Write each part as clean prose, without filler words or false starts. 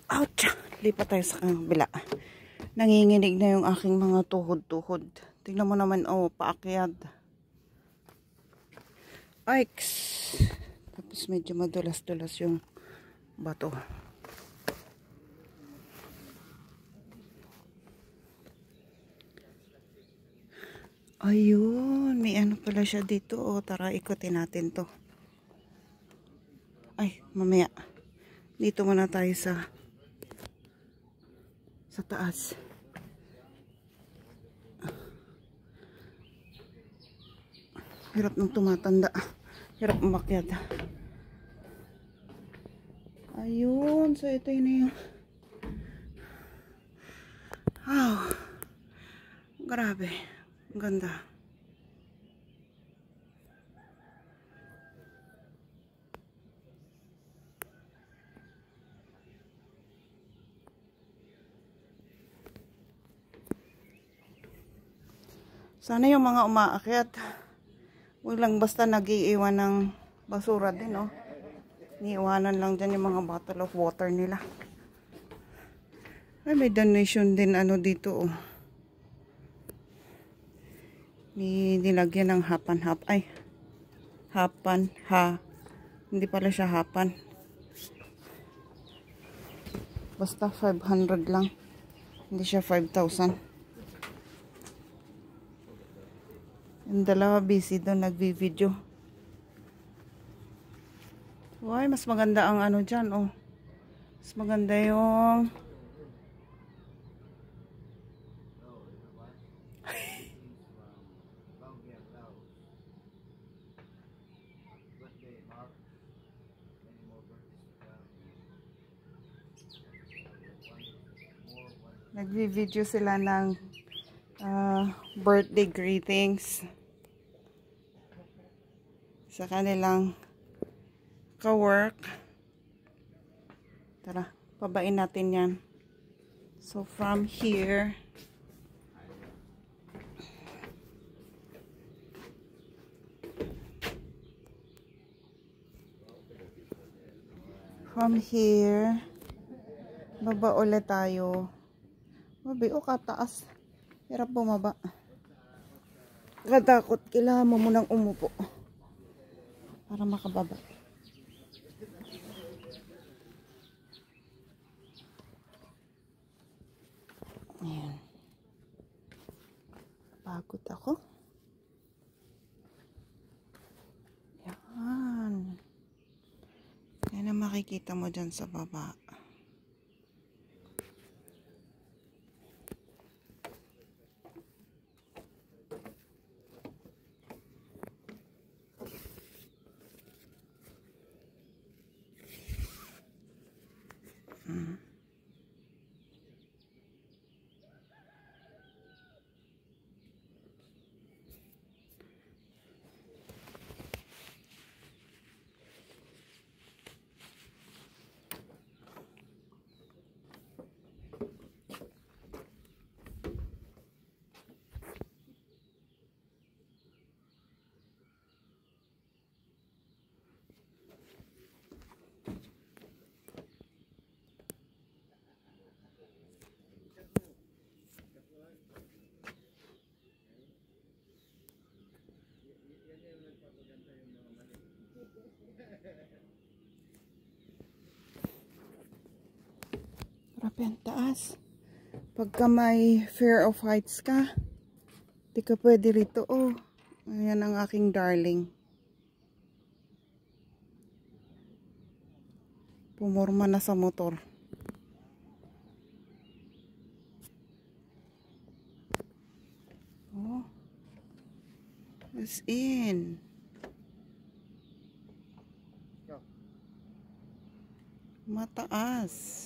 Ouch! Lipat tayo sa kabila. Nanginginig na yung aking mga tuhod-tuhod. Tingnan mo naman, oh, paakyat. Ikes! Tapos medyo madulas-dulas yung bato. Ayun, may ano pala siya dito. Oh, tara, ikutin natin to. Ay, mamaya. Dito muna tayo sa taas. Hirap ng tumatanda. Hirap umakyat. Ayun, so ito yun yung grabe. Ang ganda. Sana yung mga umaakyat, huwag lang basta nag-iiwan ng basura din, oh. Niiwanan lang dyan yung mga bottle of water nila. Ay, may donation din ano dito, oh. May nilagyan ng hapan. Ay, hapan, hindi pala siya hapan. Basta 500 lang. Hindi siya 5,000. Yung dalawa busy doon, nagvi-video. Uy, mas maganda ang ano dyan, oh. Mas maganda yung nagvi-video sila ng birthday greetings sa kanilang ka-work. Tara, pabain natin yan. So from here, baba ulit tayo. Mabi, o kataas. Hirap bumaba. Katakot, kailangan mo munang umupo para makababa. Ayan. Pagod ako. Yan. Yan ang makikita mo dyan sa baba. Grabe ang taas. Pagka may fear of heights ka, di ka pwede rito. Oh, ayan ang aking darling. Pumorma na sa motor. Oh, as in. Mataas.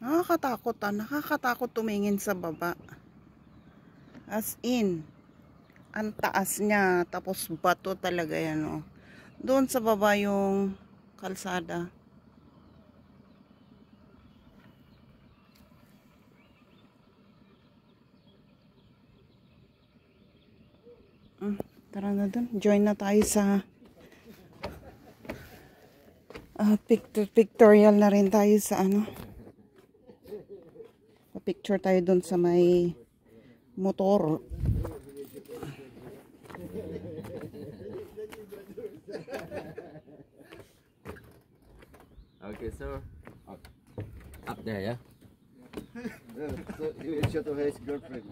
Nakakatakot nakakatakot tumingin sa baba. As in, ang taas niya, tapos bato talaga yan, oh. Doon sa baba yung kalsada. Tara na dun. Join na tayo sa pictorial na rin tayo sa ano. Picture tayo dun sa may motor. Okay, so up there, yeah. So you will show to his girlfriend.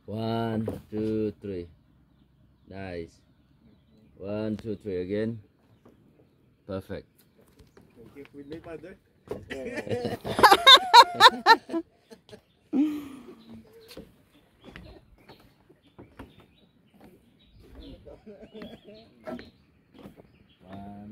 1, 2, 3. Nice. 1, 2, 3 again. Perfect. Okay, with my father. One.